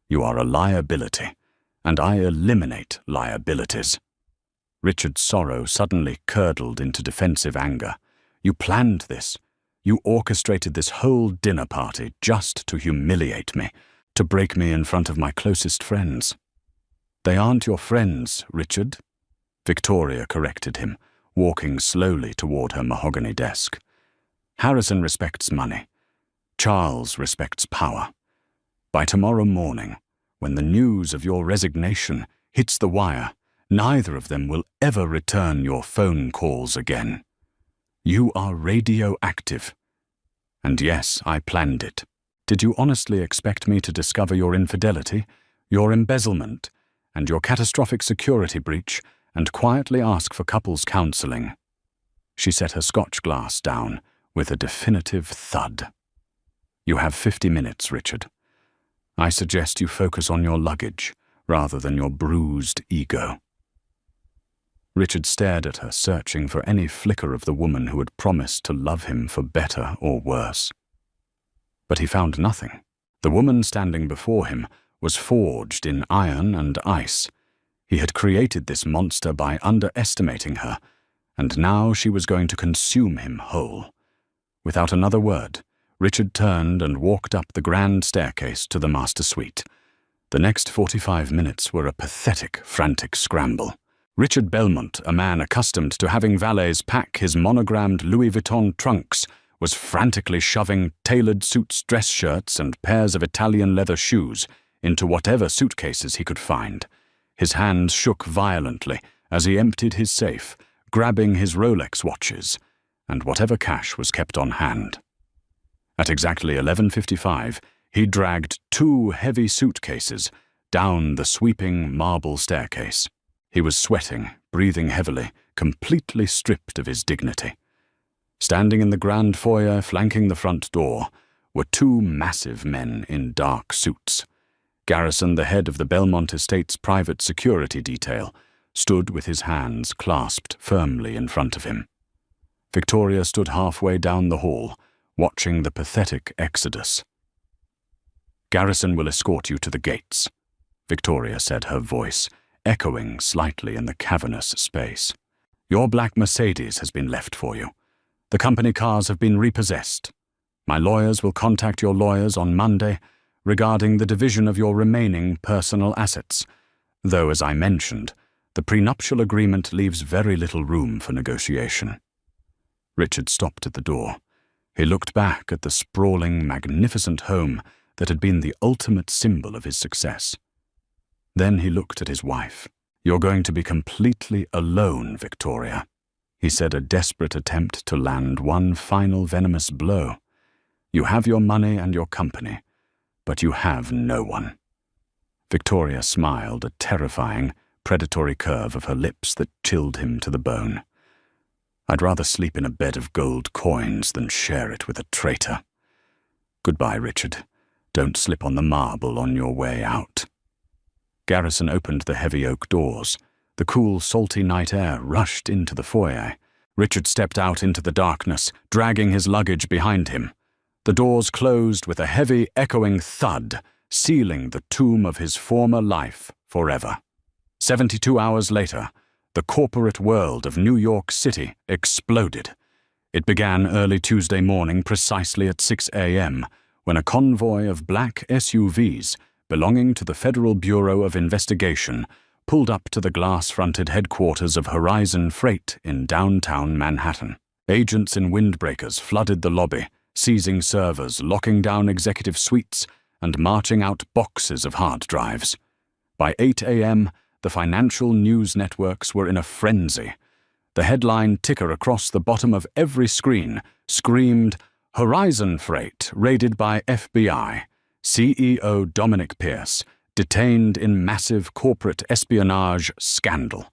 You are a liability, and I eliminate liabilities. Richard's sorrow suddenly curdled into defensive anger. You planned this. You orchestrated this whole dinner party just to humiliate me, to break me in front of my closest friends. They aren't your friends, Richard, Victoria corrected him, walking slowly toward her mahogany desk. Harrison respects money. Charles respects power. By tomorrow morning, when the news of your resignation hits the wire, neither of them will ever return your phone calls again. You are radioactive. And yes, I planned it. Did you honestly expect me to discover your infidelity, your embezzlement, and your catastrophic security breach, and quietly ask for couples counseling? She set her scotch glass down with a definitive thud. You have 50 minutes, Richard. I suggest you focus on your luggage rather than your bruised ego. Richard stared at her, searching for any flicker of the woman who had promised to love him for better or worse. But he found nothing. The woman standing before him was forged in iron and ice. He had created this monster by underestimating her, and now she was going to consume him whole. Without another word, Richard turned and walked up the grand staircase to the master suite. The next 45 minutes were a pathetic, frantic scramble. Richard Belmont, a man accustomed to having valets pack his monogrammed Louis Vuitton trunks, was frantically shoving tailored suits, dress shirts, and pairs of Italian leather shoes into whatever suitcases he could find. His hands shook violently as he emptied his safe, grabbing his Rolex watches and whatever cash was kept on hand. At exactly 11:55, he dragged 2 heavy suitcases down the sweeping marble staircase. He was sweating, breathing heavily, completely stripped of his dignity. Standing in the grand foyer flanking the front door were 2 massive men in dark suits. Garrison, the head of the Belmont Estate's private security detail, stood with his hands clasped firmly in front of him. Victoria stood halfway down the hall, watching the pathetic exodus. Garrison will escort you to the gates, Victoria said, her voice echoing slightly in the cavernous space. Your black Mercedes has been left for you. The company cars have been repossessed. My lawyers will contact your lawyers on Monday regarding the division of your remaining personal assets, though, as I mentioned, the prenuptial agreement leaves very little room for negotiation. Richard stopped at the door. He looked back at the sprawling, magnificent home that had been the ultimate symbol of his success. Then he looked at his wife. You're going to be completely alone, Victoria, he said, a desperate attempt to land one final venomous blow. You have your money and your company, but you have no one. Victoria smiled, a terrifying, predatory curve of her lips that chilled him to the bone. I'd rather sleep in a bed of gold coins than share it with a traitor. Goodbye, Richard. Don't slip on the marble on your way out. Garrison opened the heavy oak doors. The cool, salty night air rushed into the foyer. Richard stepped out into the darkness, dragging his luggage behind him. The doors closed with a heavy, echoing thud, sealing the tomb of his former life forever. 72 hours later, the corporate world of New York City exploded. It began early Tuesday morning, precisely at 6 a.m., when a convoy of black SUVs belonging to the Federal Bureau of Investigation pulled up to the glass-fronted headquarters of Horizon Freight in downtown Manhattan. Agents in windbreakers flooded the lobby, seizing servers, locking down executive suites, and marching out boxes of hard drives. By 8 a.m., the financial news networks were in a frenzy. The headline ticker across the bottom of every screen screamed, Horizon Freight raided by FBI. CEO Dominic Pierce detained in massive corporate espionage scandal.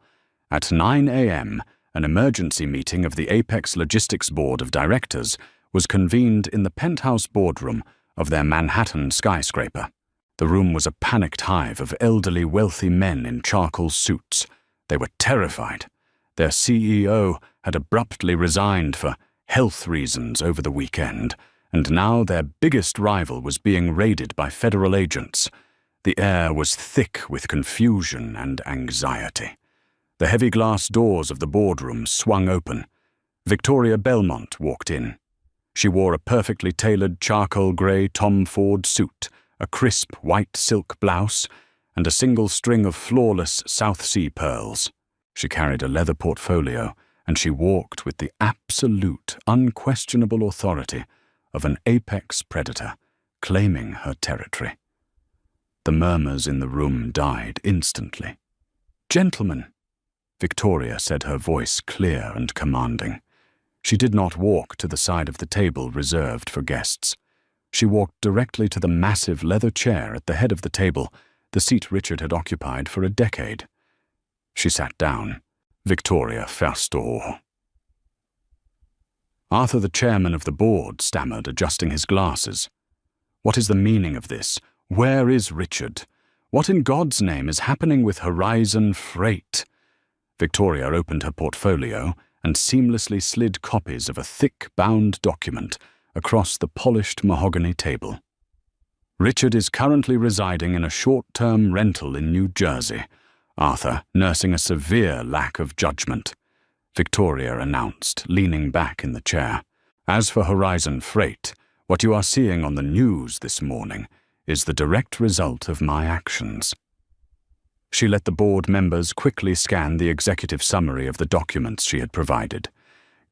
At 9 a.m., an emergency meeting of the Apex Logistics Board of Directors was convened in the penthouse boardroom of their Manhattan skyscraper. The room was a panicked hive of elderly, wealthy men in charcoal suits. They were terrified. Their CEO had abruptly resigned for health reasons over the weekend, and now their biggest rival was being raided by federal agents. The air was thick with confusion and anxiety. The heavy glass doors of the boardroom swung open. Victoria Belmont walked in. She wore a perfectly tailored charcoal grey Tom Ford suit, a crisp white silk blouse, and a single string of flawless South Sea pearls. She carried a leather portfolio, and she walked with the absolute, unquestionable authority of an apex predator, claiming her territory. The murmurs in the room died instantly. "Gentlemen," Victoria said, her voice clear and commanding. She did not walk to the side of the table reserved for guests. She walked directly to the massive leather chair at the head of the table, the seat Richard had occupied for a decade. She sat down. Victoria first all. Arthur, the chairman of the board, stammered, adjusting his glasses. "What is the meaning of this? Where is Richard? What in God's name is happening with Horizon Freight?" Victoria opened her portfolio and seamlessly slid copies of a thick, bound document across the polished mahogany table. "Richard is currently residing in a short-term rental in New Jersey," Arthur, nursing a severe lack of judgment, Victoria announced, leaning back in the chair. "As for Horizon Freight, what you are seeing on the news this morning is the direct result of my actions." She let the board members quickly scan the executive summary of the documents she had provided.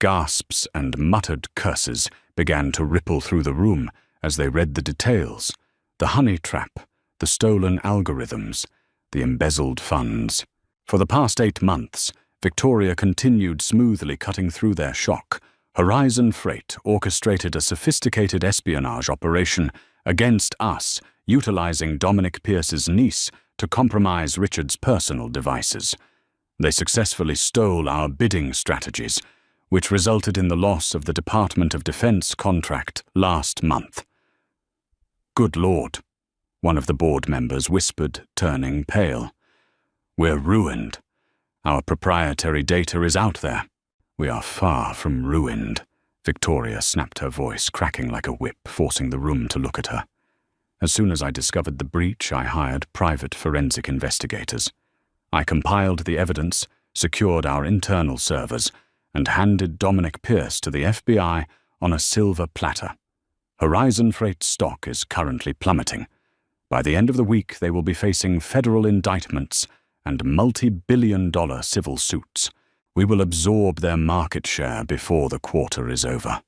Gasps and muttered curses began to ripple through the room as they read the details: the honey trap, the stolen algorithms, the embezzled funds. For the past 8 months, Victoria continued smoothly cutting through their shock. Horizon Freight orchestrated a sophisticated espionage operation against us, utilizing Dominic Pierce's niece to compromise Richard's personal devices. They successfully stole our bidding strategies, which resulted in the loss of the Department of Defense contract last month. "Good Lord," one of the board members whispered, turning pale. "We're ruined. Our proprietary data is out there." "We are far from ruined," Victoria snapped, her voice cracking like a whip, forcing the room to look at her. "As soon as I discovered the breach, I hired private forensic investigators. I compiled the evidence, secured our internal servers, and handed Dominic Pierce to the FBI on a silver platter. Horizon Freight stock is currently plummeting. By the end of the week, they will be facing federal indictments and multi-billion-dollar civil suits. We will absorb their market share before the quarter is over."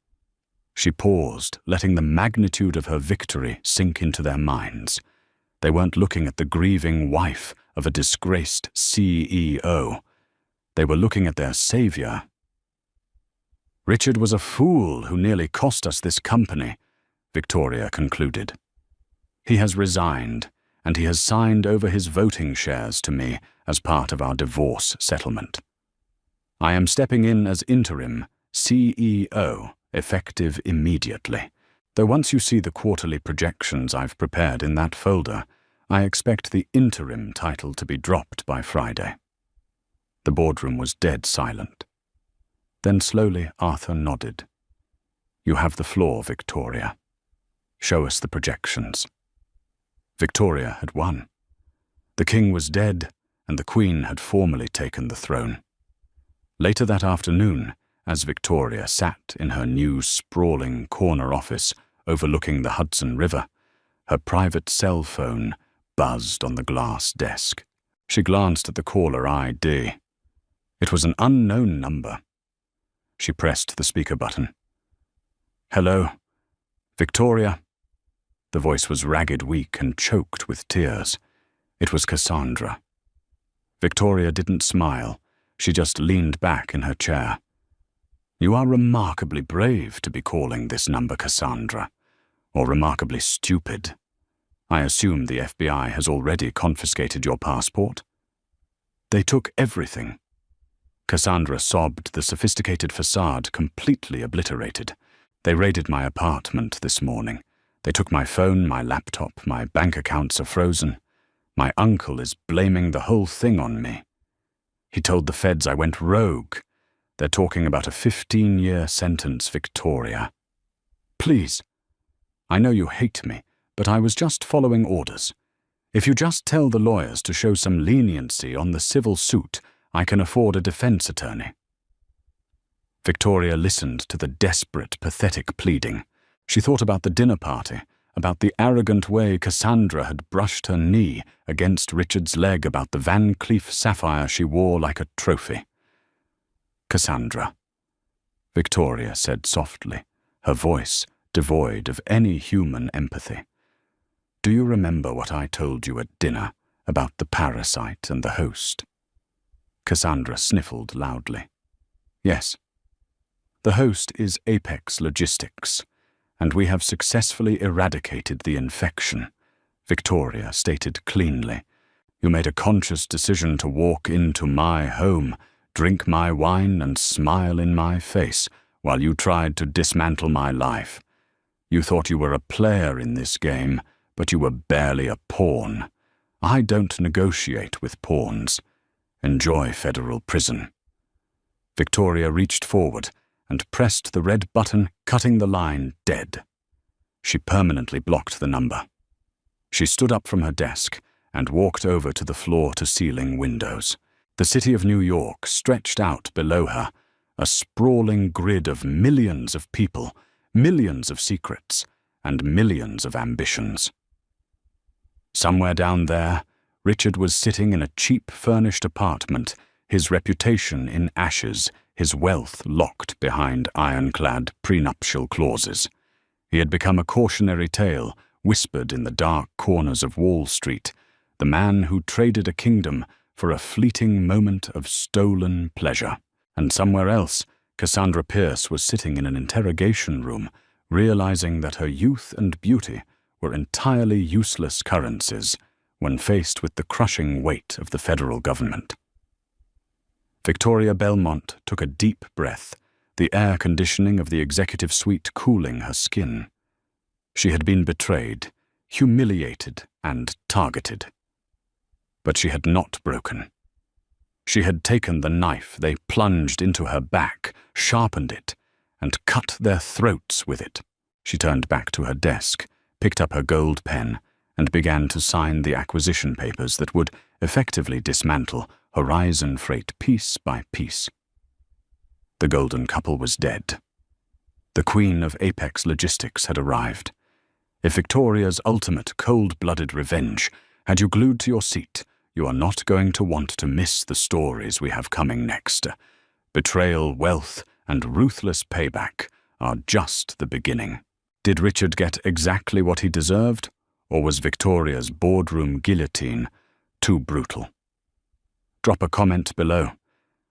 She paused, letting the magnitude of her victory sink into their minds. They weren't looking at the grieving wife of a disgraced CEO. They were looking at their savior. "Richard was a fool who nearly cost us this company," Victoria concluded. "He has resigned, and he has signed over his voting shares to me as part of our divorce settlement. I am stepping in as interim CEO, effective immediately. Though once you see the quarterly projections I've prepared in that folder, I expect the interim title to be dropped by Friday." The boardroom was dead silent. Then slowly Arthur nodded. "You have the floor, Victoria. Show us the projections." Victoria had won. The king was dead, and the queen had formally taken the throne. Later that afternoon, as Victoria sat in her new sprawling corner office overlooking the Hudson River, her private cell phone buzzed on the glass desk. She glanced at the caller ID. It was an unknown number. She pressed the speaker button. "Hello, Victoria." The voice was ragged, weak, and choked with tears. It was Cassandra. Victoria didn't smile. She just leaned back in her chair. You are remarkably brave to be calling this number Cassandra, or remarkably stupid. I assume the FBI has already confiscated your passport. They took everything. Cassandra sobbed, the sophisticated facade completely obliterated. They raided my apartment this morning. They took my phone, my laptop, my bank accounts are frozen. My uncle is blaming the whole thing on me. He told the feds I went rogue. They're talking about a 15-year sentence, Victoria. Please. I know you hate me, but I was just following orders. If you just tell the lawyers to show some leniency on the civil suit, I can afford a defense attorney. Victoria listened to the desperate, pathetic pleading. She thought about the dinner party, about the arrogant way Cassandra had brushed her knee against Richard's leg, about the Van Cleef sapphire she wore like a trophy. Cassandra, Victoria said softly, her voice devoid of any human empathy. Do you remember what I told you at dinner about the parasite and the host? Cassandra sniffled loudly. Yes. The host is Apex Logistics, and we have successfully eradicated the infection, Victoria stated cleanly. You made a conscious decision to walk into my home, drink my wine, and smile in my face while you tried to dismantle my life. You thought you were a player in this game, but you were barely a pawn. I don't negotiate with pawns. Enjoy federal prison. Victoria reached forward and pressed the red button, cutting the line dead. She permanently blocked the number. She stood up from her desk and walked over to the floor-to-ceiling windows. The city of New York stretched out below her, a sprawling grid of millions of people, millions of secrets, and millions of ambitions. Somewhere down there, Richard was sitting in a cheap furnished apartment, his reputation in ashes, his wealth locked behind ironclad prenuptial clauses. He had become a cautionary tale whispered in the dark corners of Wall Street, the man who traded a kingdom for a fleeting moment of stolen pleasure. And somewhere else, Cassandra Pierce was sitting in an interrogation room, realizing that her youth and beauty were entirely useless currencies when faced with the crushing weight of the federal government. Victoria Belmont took a deep breath, the air conditioning of the executive suite cooling her skin. She had been betrayed, humiliated, and targeted. But she had not broken. She had taken the knife they plunged into her back, sharpened it, and cut their throats with it. She turned back to her desk, picked up her gold pen, and began to sign the acquisition papers that would effectively dismantle Horizon Freight piece by piece. The golden couple was dead. The queen of Apex Logistics had arrived. If Victoria's ultimate cold-blooded revenge had you glued to your seat, you are not going to want to miss the stories we have coming next. Betrayal, wealth, and ruthless payback are just the beginning. Did Richard get exactly what he deserved, or was Victoria's boardroom guillotine too brutal? Drop a comment below,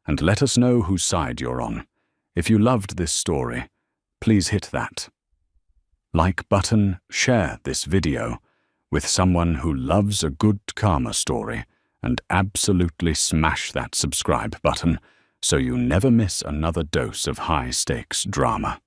and let us know whose side you're on. If you loved this story, please hit that like button, share this video with someone who loves a good karma story, and absolutely smash that subscribe button so you never miss another dose of high-stakes drama.